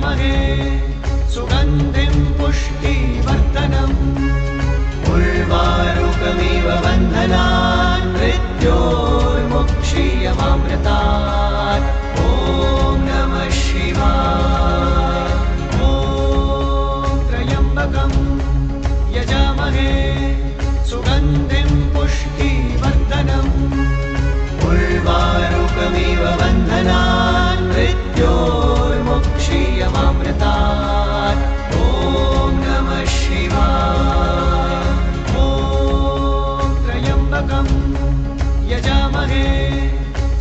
यजामहे सुगन्धिं पुष्टिवर्धनम् उर्वारुकमिव बन्धनान् मृत्योर्मुक्षीयमामृतात्। ॐ नमः शिवाय। ॐ त्र्यम्बकं यजामहे सुगन्धिं पुष्टिवर्धनम् उर्वारुकमिव बन्धनान् मृत्योर्मुक्षीयमामृतात्। ॐ नमः शिवाय। ॐ त्र्यम्बकं यजामहे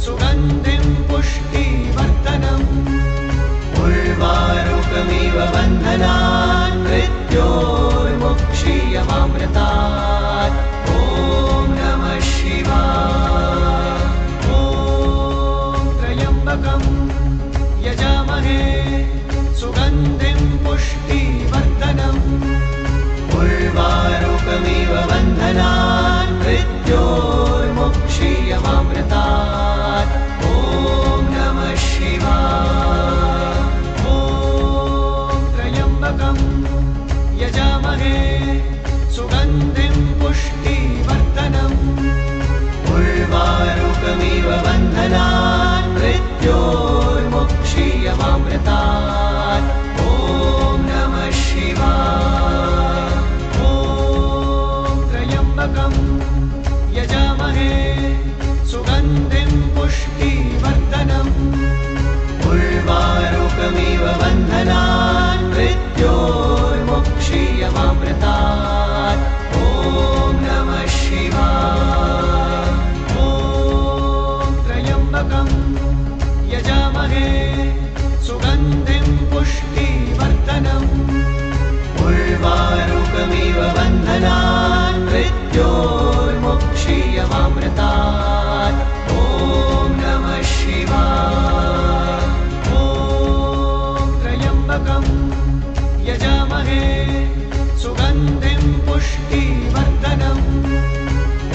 सुगन्धिं पुष्टिवर्धनम् उर्वारुकमिव बन्धनान् मृत्योर्मुक्षीयमामृतात्। ॐ नमः शिवाय। ॐ त्र्यम्बकं यजामहे सुगन्धिं पुष्टिवर्धनम् उर्वारुकमिव बन्धनान् मृत्योर्मुक्षीयमामृतात्। ॐ नमः शिवाय। ॐ त्र्यम्बकं यजामहे सुगन्धिं पुष्टिवर्धनम् उर्वारुकमिव बन्धनान् मृत्योर्मुक्षीयमामृतात्। ॐ नमः शिवाय। ॐ त्र्यम्बकं यजामहे सुगन्धिं पुष्टिवर्धनम् उर्वारुकमिव बन्धनान् मृत्योर्मुक्षीयमामृतात्। ॐ नमः शिवाय। ॐ त्र्यम्बकं यजामहे सुगन्धिं पुष्टिवर्धनम् उर्वारुकमिव बन्धनान् मृत्योर्मुक्षीयमामृतात्। ॐ नमः शिवाय। ॐ त्र्यम्बकं यजामहे सुगन्धिं पुष्टिवर्धनम्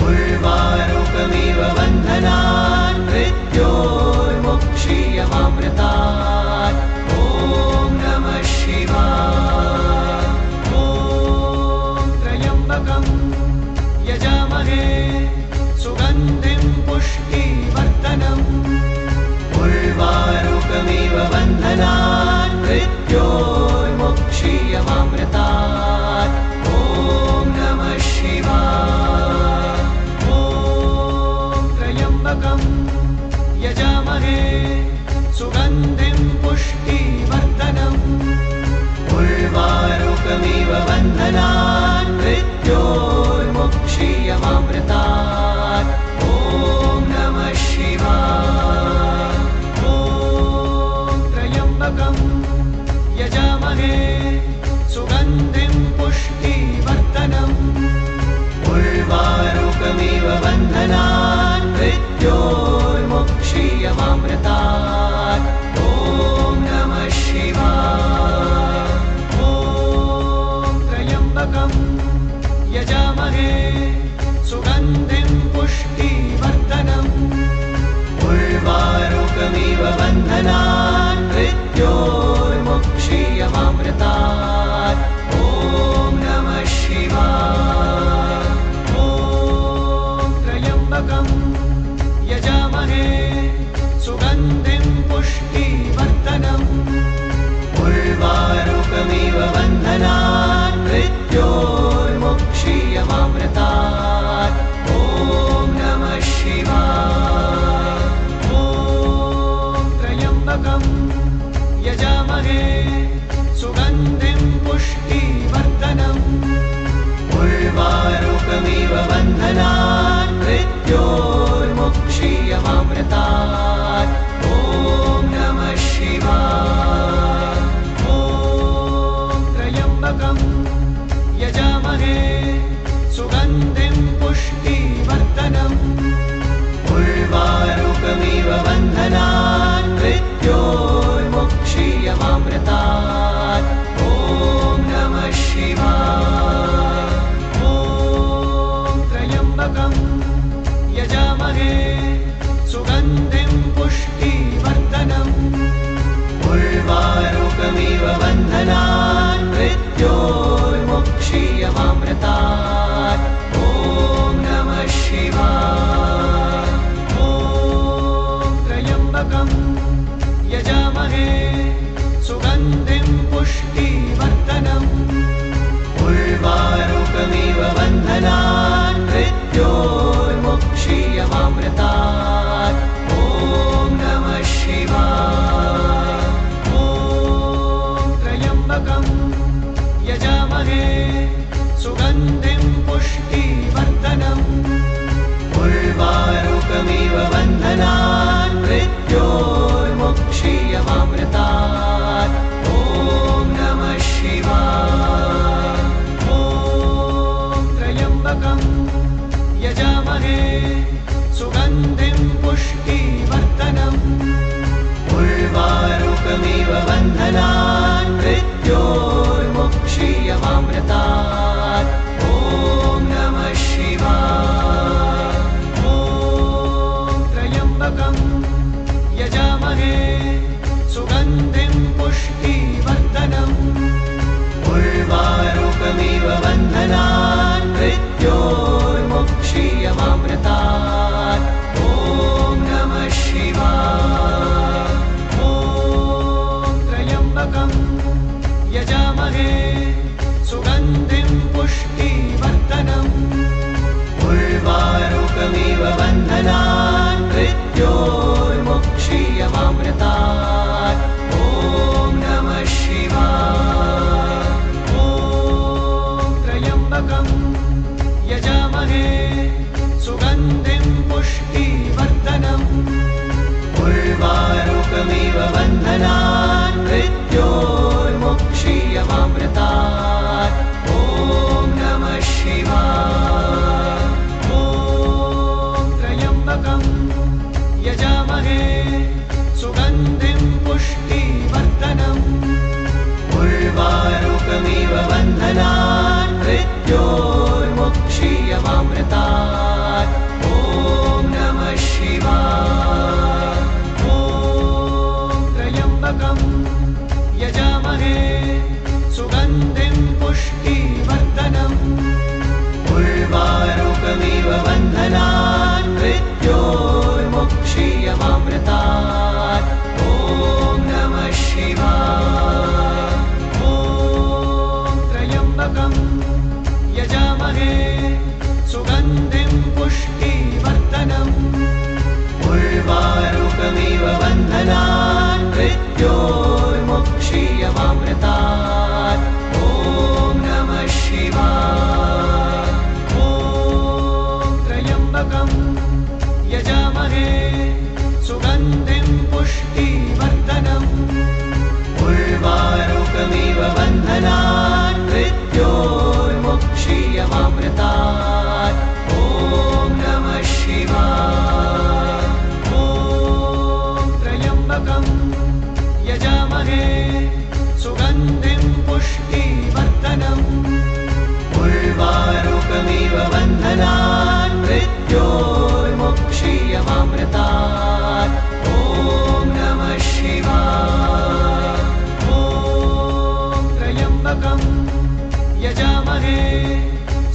उर्वारुकमिव बन्धनान् मृत्योर्मुक्षीयमामृतात्। ॐ नमः शिवाय। ॐ त्र्यम्बकं यजामहे सुगन्धिं पुष्टिवर्धनम् उर्वारुकमिव बन्धनान् मृत्योर्मुक्षीयमामृतात्। ॐ नमः शिवाय। ॐ त्र्यम्बकं यजामहे सुगन्धिं पुष्टिवर्धनम् उर्वारुकमिव बन्धनान् मृत्योर्मुक्षीयमामृतात्। ॐ नमः शिवाय। ॐ त्र्यम्बकं यजामहे सुगन्धिं पुष्टिवर्धनम् उर्वारुकमिव बन्धनान् मृत्योर्मुक्षीयमामृतात्। ॐ नमः शिवाय। ॐ त्र्यम्बकं यजामहे सुगन्धिं पुष्टिवर्धनम् उर्वारुकमिव बन्धनान् मृत्योर्मुक्षीयमामृतात्। ॐ नमः शिवाय। ॐ त्र्यम्बकं यजामहे सुगन्धिं पुष्टिवर्धनम् उर्वारुकमिव बन्धनान् मृत्योर्मुक्षीयमामृतात्। ॐ नमः शिवाय। ॐ त्र्यम्बकं यजामहे सुगन्धिं पुष्टिवर्धनम् उर्वारुकमिव बन्धनान् मृत्योर्मुक्षीयमामृतात्। ॐ नमः शिवाय। ॐ त्र्यम्बकं यजामहे सुगन्धिं पुष्टिवर्धनम् उर्वारुकमिव बन्धनान् मृत्योर्मुक्षीयमामृतात्। ॐ नमः शिवाय। ॐ त्र्यम्बकं यजामहे सुगन्धिं पुष्टिवर्धनम् उर्वारुकमिव उर्वारुकमिव बन्धनान् मृत्योर्मुक्षीयमामृतात् ॐ नमः शिवाय। ॐ त्र्यम्बकं यजामहे सुगन्धिं पुष्टिवर्धनम् उर्वारुकमिव बन्धनान् मृत्योर्मुक्षीयमामृतात् ॐ नमः शिवाय। ॐ त्र्यम्बकं यजामहे सुगन्धिं पुष्टिवर्धनम् उर्वारुकमिव बन्धनान् मृत्योर्मुक्षीयमामृतात् ॐ नमः शिवाय। ॐ त्र्यम्बकं यजामहे सुगन्धिं पुष्टिवर्धनम् उर्वारुकमिव बन्धनान् मृत्योर्मुक्षीयमामृतात् ॐ नमः शिवाय। ॐ त्र्यम्बकं यजामहे सुगन्धिं पुष्टिवर्धनम् उर्वारुकमिव बन्धनान् मृत्योर्मुक्षीयमामृतात् ॐ नमः शिवाय। ॐ त्र्यम्बकं यजामहे सुगन्धिं पुष्टिवर्धनम् उर्वारुकमिव बन्धनान् मृत्योर्मुक्षीयमामृतात् ॐ नमः शिवाय। ॐ त्र्यम्बकं यजामहे सुगन्धिं पुष्टिवर्धनम् उर्वारुकमिव बन्धनान् मृत्योर्मुक्षीयमामृतात् ॐ नमः शिवाय। ॐ त्र्यम्बकं यजामहे सुगन्धिं पुष्टिवर्धनम् उर्वारुकमिव बन्धनान् मृत्योर्मुक्षीयमामृतात् ॐ नमः शिवाय। ॐ त्र्यम्बकं यजामहे सुगन्धिं पुष्टिवर्धनम् उर्वारुकमिव बन्धनान् मृत्योर्मुक्षीयमामृतात् ॐ नमः शिवाय। ॐ त्र्यम्बकं यजामहे सुगन्धिं पुष्टिवर्धनम् उर्वारुकमिव बन्धनान् मृत्योर्मुक्षीयमामृतात् ॐ नमः शिवाय। ॐ त्र्यम्बकं यजामहे सुगन्धिं पुष्टिवर्धनम् उर्वारुकमिव बन्धनान् मृत्योर्मुक्षीयमामृतात् ॐ नमः शिवाय। ॐ त्र्यम्बकं यजामहे सुगन्धिं पुष्टिवर्धनम् उर्वारुकमिव बन्धनान् मृत्योर्मुक्षीयमामृतात् ॐ नमः शिवाय। ॐ त्र्यम्बकं यजामहे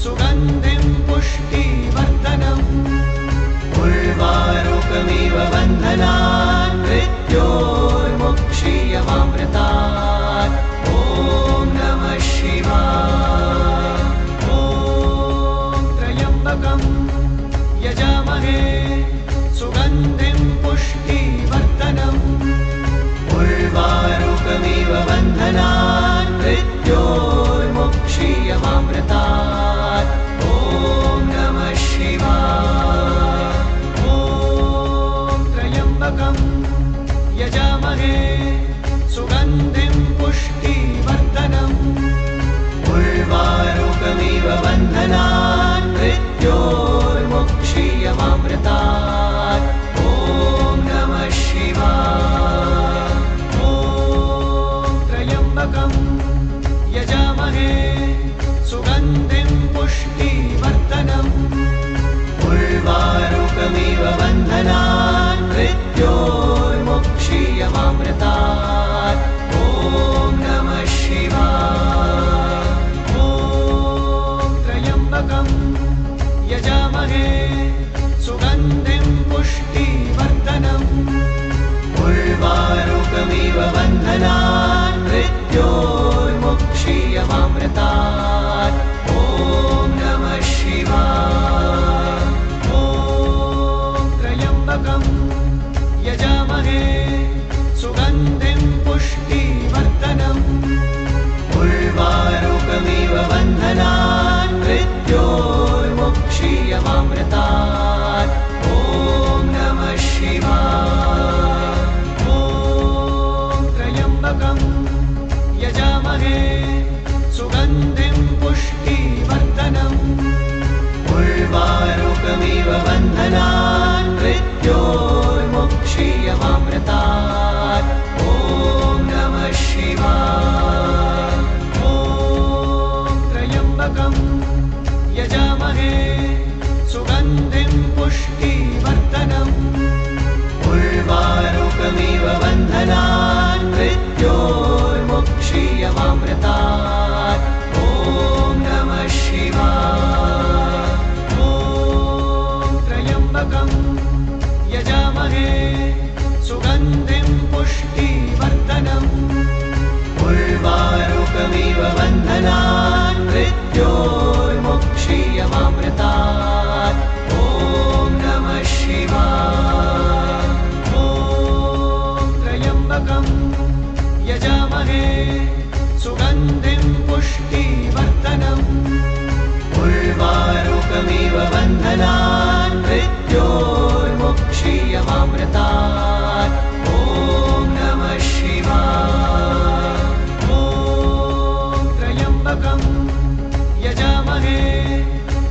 सुगन्धिं पुष्टिवर्धनम् उर्वारुकमिव बन्धनान् मृत्योर्मुक्षीयमामृतात् ॐ नमः शिवाय। ॐ त्र्यम्बकं यजामहे सुगन्धिं पुष्टिवर्धनम् उर्वारुकमिव बन्धनान् मृत्योर्मुक्षीयमामृतात् ॐ नमः शिवाय। ॐ त्र्यम्बकं यजामहे सुगन्धिं पुष्टिवर्धनम् उर्वारुकमिव बन्धनान् मृत्योर्मुक्षीयमामृतात् ॐ नमः शिवाय। ॐ त्र्यम्बकं यजामहे सुगन्धिं पुष्टिवर्धनम् उर्वारुकमिव बन्धनान् मृत्योर्मुक्षीयमामृतात् ॐ नमः शिवाय। ॐ त्र्यम्बकं यजामहे सुगन्धिं पुष्टिवर्धनम् उर्वारुकमिव बन्धनान् मृत्योर्मुक्षीयमामृतात् ॐ नमः शिवाय। ॐ त्र्यम्बकं यजामहे सुगन्धिं पुष्टिवर्धनम् उर्वारुकमिव बन्धनान् मृत्योर्मुक्षीयमामृतात् ॐ नमः शिवाय। ॐ त्र्यम्बकं यजामहे सुगन्धिं पुष्टिवर्धनम् उर्वारुकमिव बन्धनान् मृत्योर्मुक्षीयमामृतात् ॐ नमः शिवाय। ॐ त्र्यम्बकं यजामहे सुगन्धिं पुष्टिवर्धनम् उर्वारुकमिव बन्धनान् मृत्योर्मुक्षीयमामृतात् ॐ नमः शिवाय। ॐ त्र्यम्बकं यजामहे सुगन्धिं पुष्टिवर्धनम् उर्वारुकमिव बन्धनान् मृत्योर्मुक्षीयमामृतात् ॐ नमः शिवाय। ॐ त्र्यम्बकं यजामहे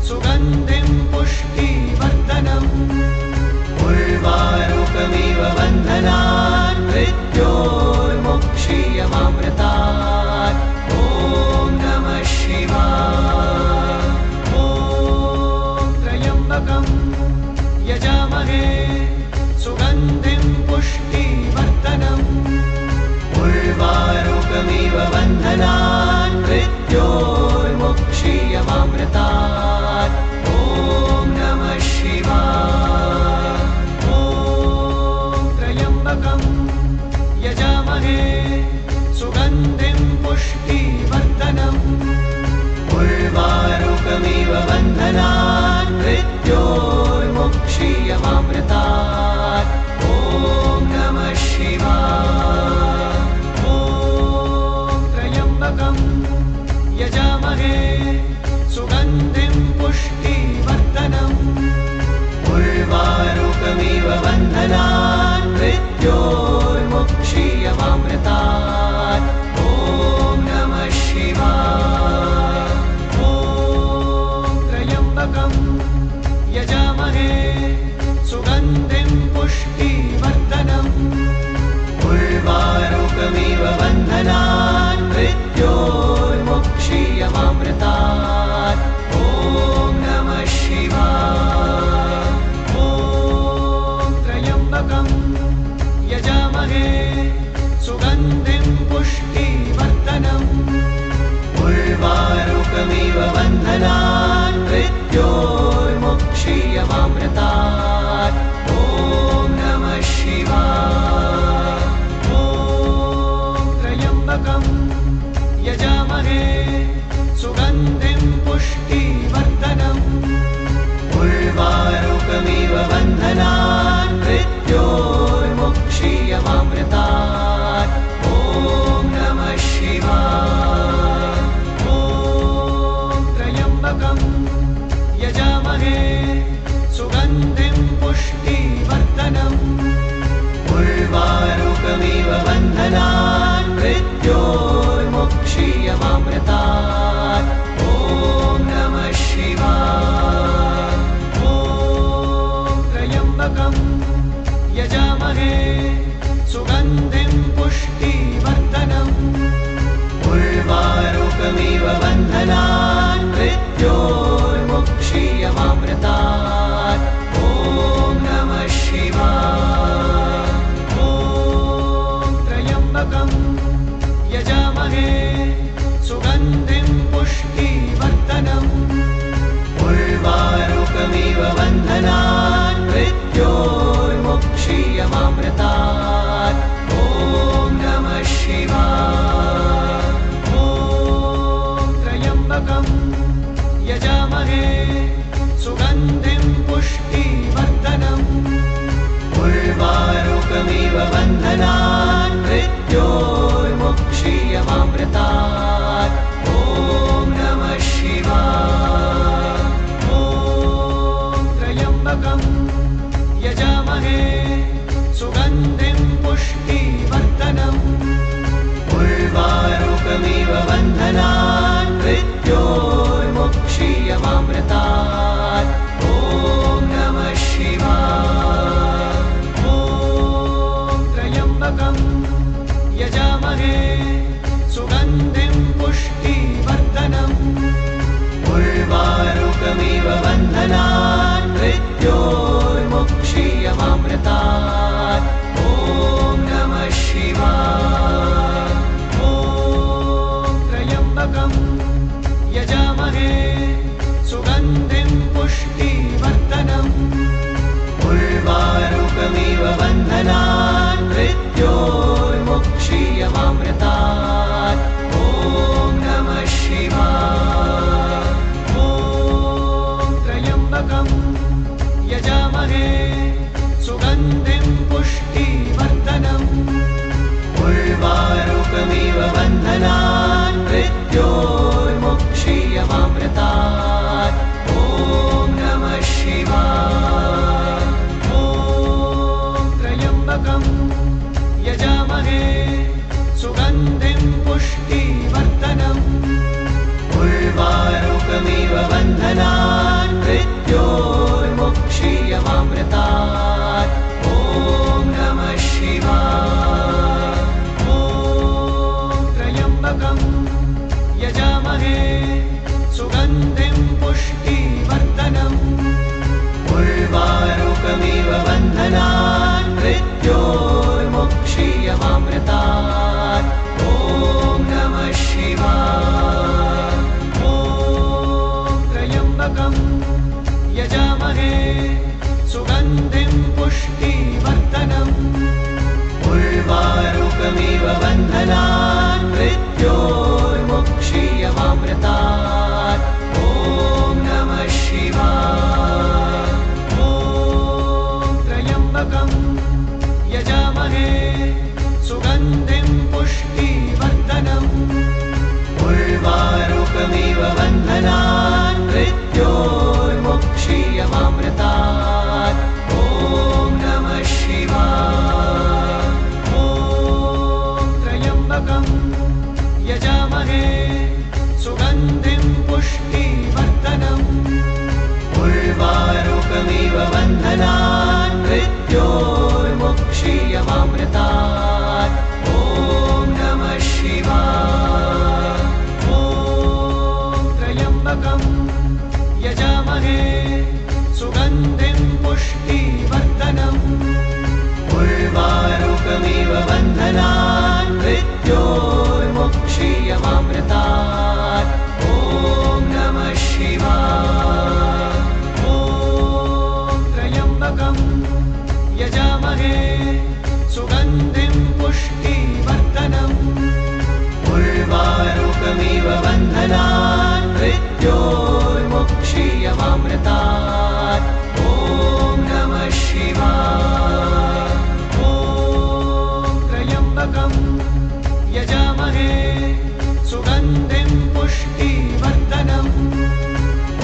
सुगन्धिं पुष्टिवर्धनम् उर्वारुकमिव बन्धनान् मृत्योर्मुक्षीयमामृतात् ॐ नमः शिवाय। ॐ त्र्यम्बकं यजामहे सुगन्धिं पुष्टिवर्धनम् उर्वारुकमिव बन्धनान् मृत्योर्मुक्षीयमामृतात् ॐ नमः शिवाय। ॐ त्र्यम्बकं यजामहे सुगन्धिं पुष्टिवर्धनम् उर्वारुकमिव बन्धनान् मृत्योर्मुक्षीयमामृतात् ॐ नमः शिवाय। ॐ त्र्यम्बकं यजामहे सुगन्धिं पुष्टिवर्धनम् उर्वारुकमिव बन्धनान् मृत्योर्मुक्षीयमामृतात् ॐ नमः शिवाय। ॐ त्र्यम्बकं यजामहे सुगन्धिं पुष्टिवर्धनम् उर्वारुकमिव बन्धनान् मृत्योर्मुक्षीयमामृतात् ॐ नमः शिवाय। ॐ त्र्यम्बकं यजामहे सुगन्धिं पुष्टिवर्धनम् उर्वारुकमिव बन्धनान् मृत्योर्मुक्षीयमामृतात् ॐ नमः शिवाय। ॐ त्र्यम्बकं यजामहे सुगन्धिं पुष्टिवर्धनम् उर्वारुकमिव बन्धनान् मृत्योर्मुक्षीयमामृतात् ॐ नमः शिवाय। ॐ त्र्यम्बकं यजामहे सुगन्धिं पुष्टिवर्धनम् उर्वारुकमिव बन्धनान् मृत्योर्मुक्षीयमामृतात् ॐ नमः शिवाय। ॐ त्र्यम्बकं यजामहे सुगन्धिं पुष्टिवर्धनम् उर्वारुकमिव बन्धनान् मृत्योर्मुक्षीयमामृतात् ॐ नमः शिवाय। ॐ त्र्यम्बकं यजामहे सुगन्धिं पुष्टिवर्धनम् उर्वारुकमिव त्र्यम्बकं यजामहे सुगन्धिं पुष्टिवर्धनम् उर्वारुकमिव बन्धनान् मृत्योर्मुक्षीयमामृतात् ॐ नमः शिवाय। ॐ त्र्यम्बकं यजामहे सुगन्धिं पुष्टिवर्धनम् उर्वारुकमिव बन्धनान् मृत्योर्मुक्षीयमामृतात् ॐ नमः शिवाय। ॐ त्र्यम्बकं यजामहे सुगन्धिं पुष्टिवर्धनम् उर्वारुकमिव बन्धनान् मृत्योर्मुक्षीयमामृतात् ॐ नमः शिवाय। ॐ त्र्यम्बकं यजामहे सुगन्धिं पुष्टिवर्धनम् उर्वारुकमिव बन्धनान् मृत्योर्मुक्षीयमामृतात् ॐ नमः शिवाय। ॐ त्र्यम्बकं यजामहे सुगन्धिं पुष्टिवर्धनम् उर्वारुकमिव बन्धनान् मृत्योर्मुक्षीयमामृतात् ॐ नमः शिवाय। ॐ त्र्यम्बकं यजामहे सुगन्धिं पुष्टिवर्धनम् उर्वारुकमिव बन्धनान् मृत्योर्मुक्षीयमामृतात् ॐ नमः शिवाय। ॐ त्र्यम्बकं यजामहे सुगन्धिं पुष्टिवर्धनम् उर्वारुकमिव बन्धनान् मृत्योर्मुक्षीयमामृतात् ॐ नमः शिवाय। ॐ त्र्यम्बकं यजामहे सुगन्धिं पुष्टिवर्धनम् उर्वारुकमिव बन्धनान् मृत्योर्मुक्षीयमामृतात् ॐ नमः शिवाय। ॐ त्र्यम्बकं यजामहे सुगन्धिं पुष्टिवर्धनम् उर्वारुकमिव बन्धनान् मृत्योर्मुक्षीयमामृतात् ॐ नमः शिवाय। ॐ त्र्यम्बकं यजामहे सुगन्धिं पुष्टिवर्धनम् उर्वारुकमिव बन्धनान् मृत्योर्मुक्षीयमामृतात् ॐ नमः शिवाय। ॐ त्र्यम्बकं यजामहे सुगन्धिं पुष्टिवर्धनम् उर्वारुकमिव बन्धनान् मृत्योर्मुक्षीयमामृतात् ॐ नमः शिवाय। ॐ त्र्यम्बकं यजामहे सुगन्धिं पुष्टिवर्धनम्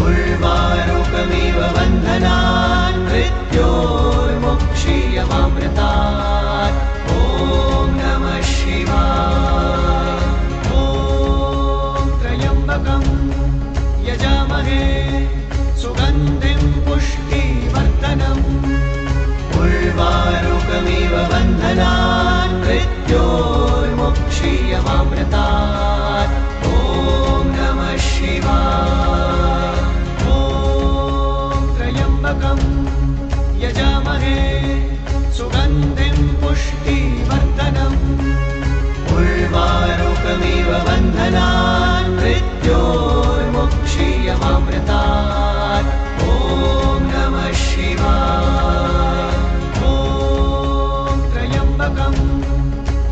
उर्वारुकमिव बन्धनान् मृत्योर्मुक्षीयमामृतात् ॐ नमः शिवाय। ॐ त्र्यम्बकं यजामहे सुगन्धिं पुष्टिवर्धनम् उर्वारुकमिव बन्धनान् मृत्योर्मुक्षीयमामृतात् ॐ नमः शिवाय। ॐ त्र्यम्बकं यजामहे सुगन्धिं पुष्टिवर्धनम् उर्वारुकमिव बन्धनान् मृत्योर्मुक्षीयमामृतात् ॐ नमः शिवाय। ॐ त्र्यम्बकं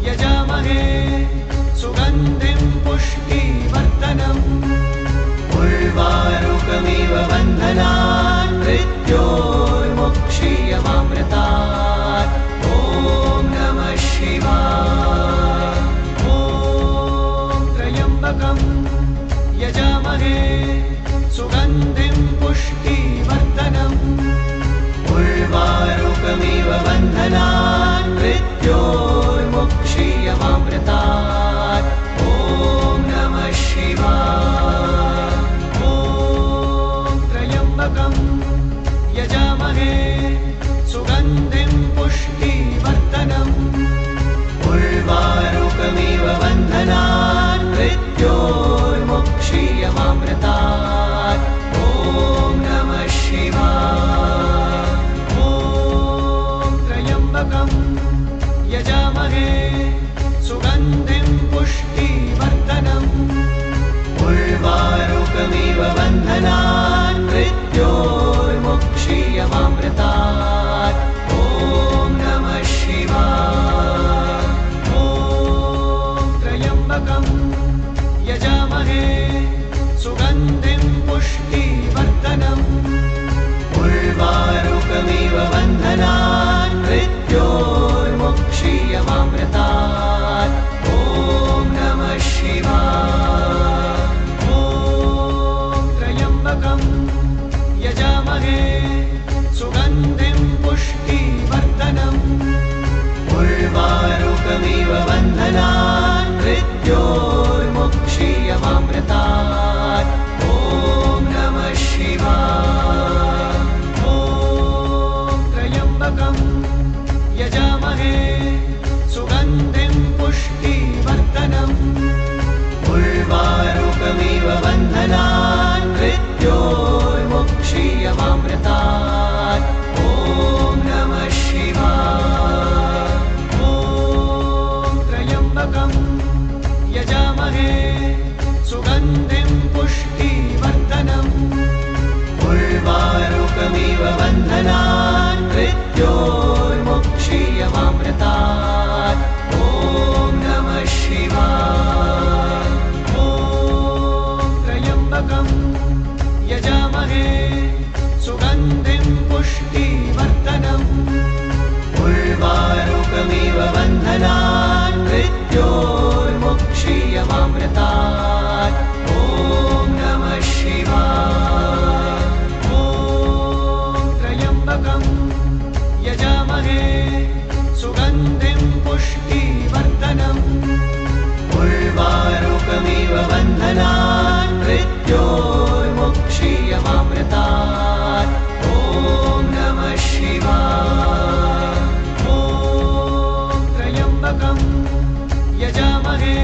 यजामहे सुगन्धिं पुष्टिवर्धनम् उर्वारुकमिव बन्धनान् मृत्योर्मुक्षीयमामृतात् ॐ नमः शिवाय। ॐ त्र्यम्बकं यजामहे सुगन्धिं पुष्टिवर्धनम् बन्धनान् मृत्योर्मुक्षीयमामृतात्। ॐ नमः शिवाय। ॐ त्र्यम्बकं यजामहे सुगन्धिं पुष्टिवर्धनम्। उर्वारुकमिव बन्धनान् मृत्योर्मुक्षीयमामृतात्। ॐ नमः शिवाय। ॐ त्र्यम्बकं यजामहे सुगन्धिं पुष्टिवर्धनम्। उर्वारुकमिव बन्धनान् मृत्योर्मुक्षीयमामृतात्। ॐ नमः शिवाय। ॐ त्र्यम्बकं यजामहे सुगन्धिं पुष्टिवर्धनम्। उर्वारुकमिव बन्धनान् मृत्योर्मुक्षीयमामृतात्। ॐ नमः शिवाय। ॐ त्र्यम्बकं यजामहे सुगन्धिं पुष्टिवर्धनम्। उर्वारुकमिव बन्धनान् मृत्योर्मुक्षीयमामृतात्। ॐ नमः शिवाय। ॐ त्र्यम्बकं यजामहे सुगन्धिं पुष्टिवर्धनम्। उर्वारुकमिव बन्धनान् मृत्योर्मुक्षीयमामृतात्। ॐ नमः शिवाय। ॐ त्र्यम्बकं यजामहे सुगन्धिं पुष्टिवर्धनम्। उर्वारुकमिव बन्धनान् मृत्योर्मुक्षीयमामृतात्। ॐ नमः शिवाय। ॐ त्र्यम्बकं यजामहे सुगन्धिं पुष्टिवर्धनम्। उर्वारुकमिव बन्धनान् मृत्योर्मुक्षीयमामृतात्। ॐ नमः शिवाय। ॐ त्र्यम्बकं यजामहे सुगन्धिं पुष्टिवर्धनम्। उर्वारुकमिव बन्धनान् मृत्योर्मुक्षीयमामृतात्। ॐ नमः शिवाय। ॐ त्र्यम्बकं यजामहे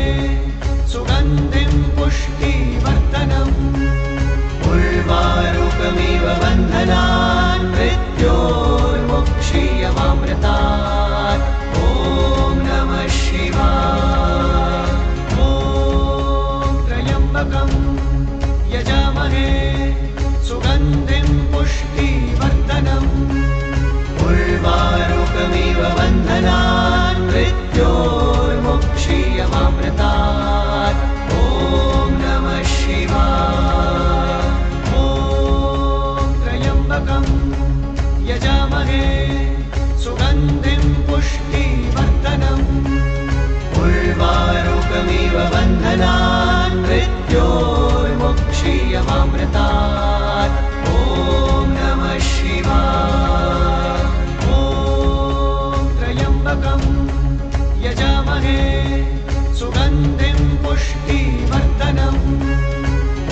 सुगन्धिं पुष्टिवर्धनम्। उर्वारुकमिव बन्धनान् मृत्योर्मुक्षीयमामृतात्। ॐ नमः शिवाय। ॐ त्र्यम्बकं यजामहे सुगन्धिं पुष्टिवर्धनम्। उर्वारुकमिव बन्धनान् मृत्योर्मुक्षीयमामृतात्। ॐ नमः शिवाय। ॐ त्र्यम्बकं यजामहे सुगन्धिं पुष्टिवर्धनम्। उर्वारुकमिव बन्धनान् मृत्योर्मुक्षीयमामृतात्। ॐ नमः शिवाय। ॐ त्र्यम्बकं यजामहे सुगन्धिं पुष्टिवर्धनम्।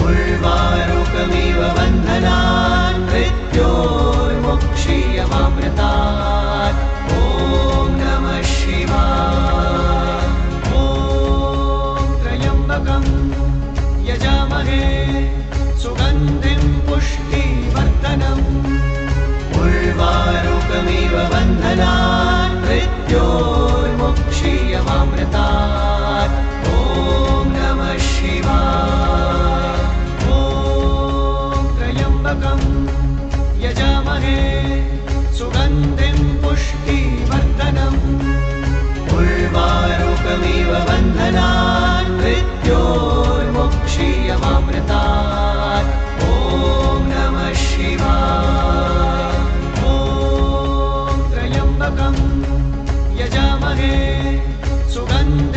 उर्वारुकमिव बन्धनान् मृत्योर्मुक्षीयमामृतात्। ॐ नमः शिवाय। ॐ त्र्यम्बकं यजामहे सुगन्धिं पुष्टिवर्धनम्। उर्वारुकमिव बन्धनान् मृत्योर्मुक्षीयमामृतात्। ॐ नमः शिवाय। ॐ त्र्यम्बकं यजामहे सुगन्धिं पुष्टिवर्धनम्। उर्वारुकमिव बन्धनान् मृत्योर्मुक्षीयमामृतात्। ॐ नमः शिवाय। ॐ त्र्यम्बकं यजामहे सुगन्धिं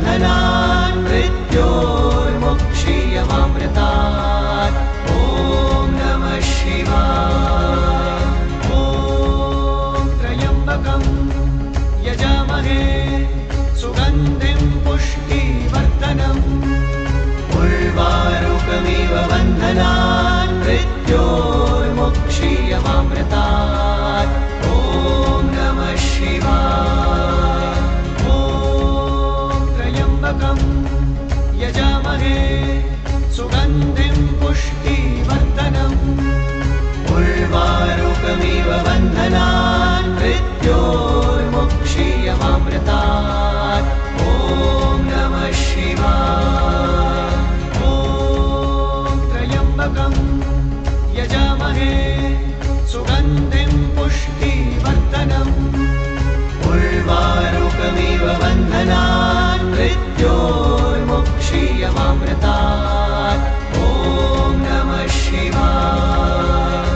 बन्धनान् मृत्योर्मुक्षीयमामृतात् ॐ नमः शिवाय। ॐ त्र्यम्बकं यजामहे सुगन्धिं पुष्टिवर्धनम् उर्वारुकमिव बन्धनान् मृत्योर्मुक्षीयमामृतात् ॐ नमः शिवाय। ॐ त्र्यम्बकं यजामहे सुगन्धिं पुष्टिवर्धनम् उर्वारुकमिव बन्धनान् मृत्योर्मुक्षीयमामृतात् ॐ नमः शिवाय। ॐ त्र्यम्बकं यजामहे सुगन्धिं पुष्टिवर्धनम् उर्वारुकमिव बन्धनान् मृत्योर्मुक्षीयमामृतात् ॐ नमः शिवाय।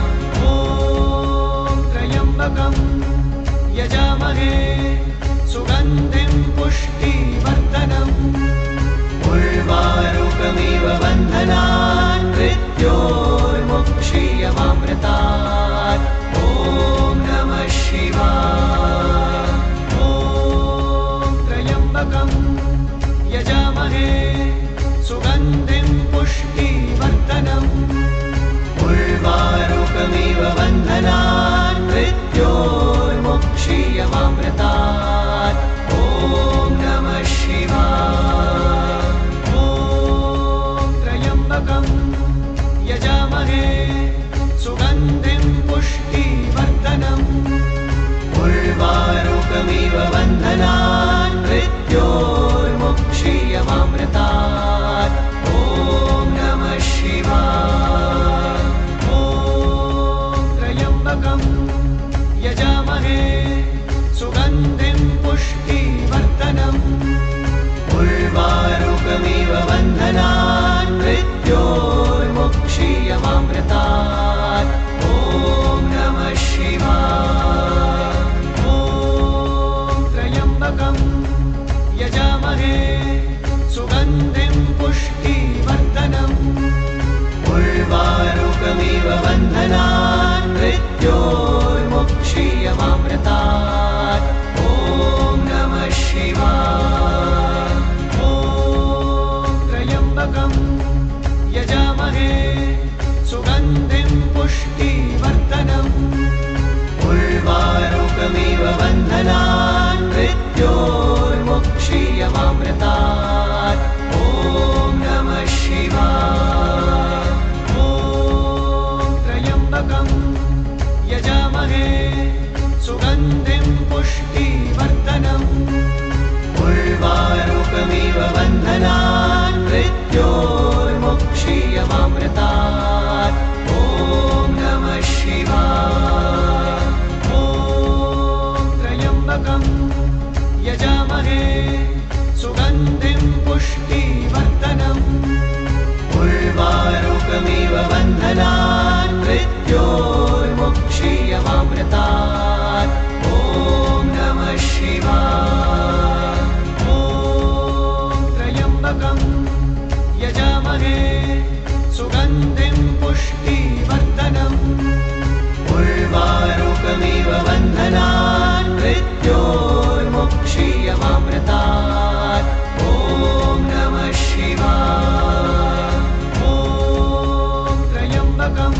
ॐ त्र्यम्बकं यजामहे सुगन्धिं पुष्टिवर्धनम् उर्वारुकमिव बन्धनान् मृत्योर्मुक्षीयमामृतात् ॐ नमः शिवाय। ॐ त्र्यम्बकं यजामहे सुगन्धिं पुष्टिवर्धनम् उर्वारुकमिव बन्धनान् मृत्योर्मुक्षीयमामृतात् ॐ नमः शिवाय। ॐ त्र्यम्बकं यजामहे सुगन्धिं पुष्टिवर्धनम् उर्वारुकमिव बन्धनान् मृत्योर्मुक्षीयमामृतात् ॐ नमः शिवाय। ॐ त्र्यम्बकं यजामहे सुगन्धिं पुष्टिवर्धनम् उर्वारुकमिव बन्धनान् मृत्योर्मुक्षीयमामृतात् ॐ नमः शिवाय। ॐ त्र्यम्बकं यजामहे सुगन्धिं पुष्टिवर्धनम् उर्वारुकमिव बन्धनान् मृत्योर्मुक्षीयमामृतात् ॐ नमः शिवाय। ॐ त्र्यम्बकं यजामहे सुगन्धिं पुष्टिवर्धनम् उर्वारुकमिव बन्धनान् मृत्योर्मुक्षीयमामृतात् ॐ नमः शिवाय। ॐ त्र्यम्बकं यजामहे सुगन्धिं पुष्टिवर्धनम् उर्वारुकमिव बन्धनान् मृत्योर्मुक्षीयमामृतात् ॐ नमः शिवाय। ॐ त्र्यम्बकं यजामहे सुगन्धिं पुष्टिवर्धनम् उर्वारुकमिव बन्धनान् मृत्योर्मुक्षीयमामृतात् ॐ नमः शिवाय। ॐ त्र्यम्बकं यजामहे सुगन्धिं पुष्टिवर्धनम् उर्वारुकमिव बन्धनान् मृत्योर्मुक्षीयमामृतात् ॐ नमः शिवाय। ॐ त्र्यम्बकं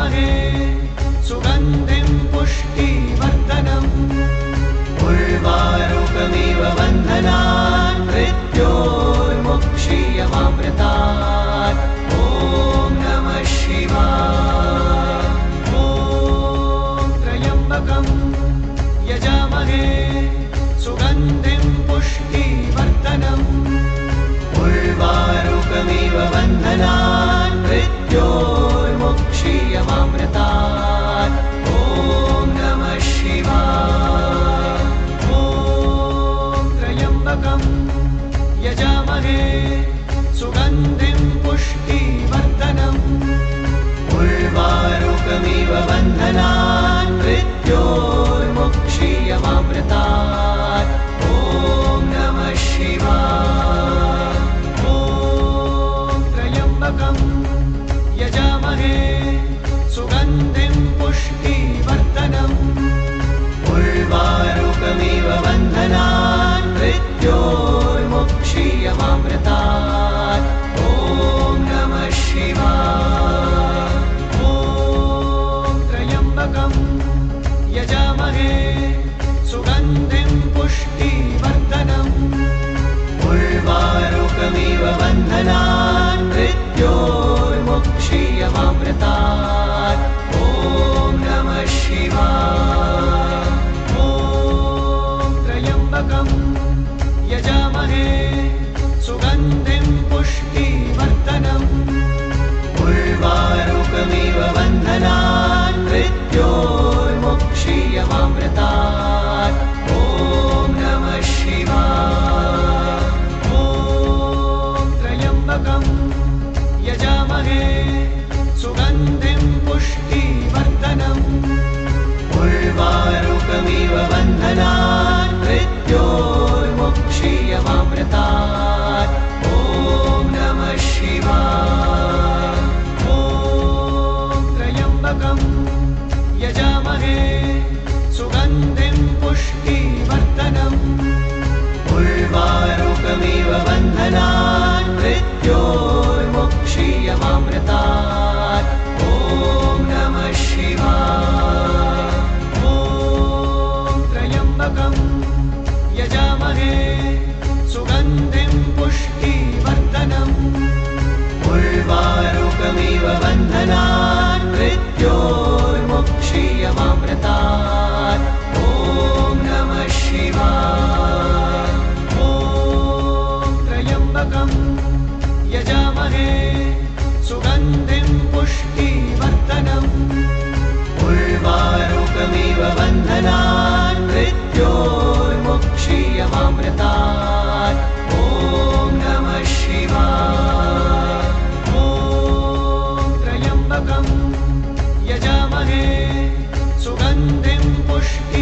यजामहे सुगन्धिं पुष्टिवर्धनम् उर्वारुकमिव बन्धनान् मृत्योर्मुक्षीयमामृतात् ॐ नमः शिवाय। ॐ त्र्यम्बकं यजामहे सुगन्धिं पुष्टिवर्धनम् उर्वारुकमिव बन्धनान् मृत्योर्मुक्षीयमामृतात् ॐ नमः शिवाय। ॐ त्र्यम्बकं यजामहे सुगन्धिं पुष्टिवर्धनम् उर्वारुकमिव बन्धनान् मृत्योर्मुक्षीयमामृतात् ॐ नमः शिवाय। ॐ त्र्यम्बकं यजामहे सुगन्धिं पुष्टिवर्धनम् उर्वारुकमिव बन्धनान् मृत्योर्मुक्षीयमामृतात् ॐ नमः शिवाय। ॐ त्र्यम्बकं यजामहे सुगन्धिं पुष्टिवर्धनम् उर्वारुकमिव बन्धनान् मृत्योर्मुक्षीयमामृतात् ॐ नमः शिवाय। ॐ त्र्यम्बकं यजामहे सुगन्धिं पुष्टिवर्धनम् उर्वारुकमिव बन्धनान् मृत्योर्मुक्षीयमामृतात् ॐ नमः शिवाय। ॐ त्र्यम्बकं यजामहे सुगन्धिं पुष्टिवर्धनम् उर्वारुकमिव बन्धनान् मृत्योर्मुक्षीयमामृतात् ॐ नमः शिवाय। ॐ त्र्यम्बकं यजामहे सुगन्धिं पुष्टिवर्धनम् उर्वारुकमिव बन्धनान् मृत्योर्मुक्षीयमामृतात् ॐ नमः शिवाय। ॐ त्र्यम्बकं यजामहे सुगन्धिं पुष्टिवर्धनम् उर्वारुकमिव बन्धनान् मृत्योर्मुक्षीयमामृतात् ॐ नमः शिवाय। ॐ त्र्यम्बकं यजामहे सुगन्धिं पुष्टिवर्धनम् उर्वारुकमिव बन्धनान् मृत्योर्मुक्षीयमामृतात् ॐ नमः शिवाय। ॐ त्र्यम्बकं यजामहे सुगन्धिं पुष्टि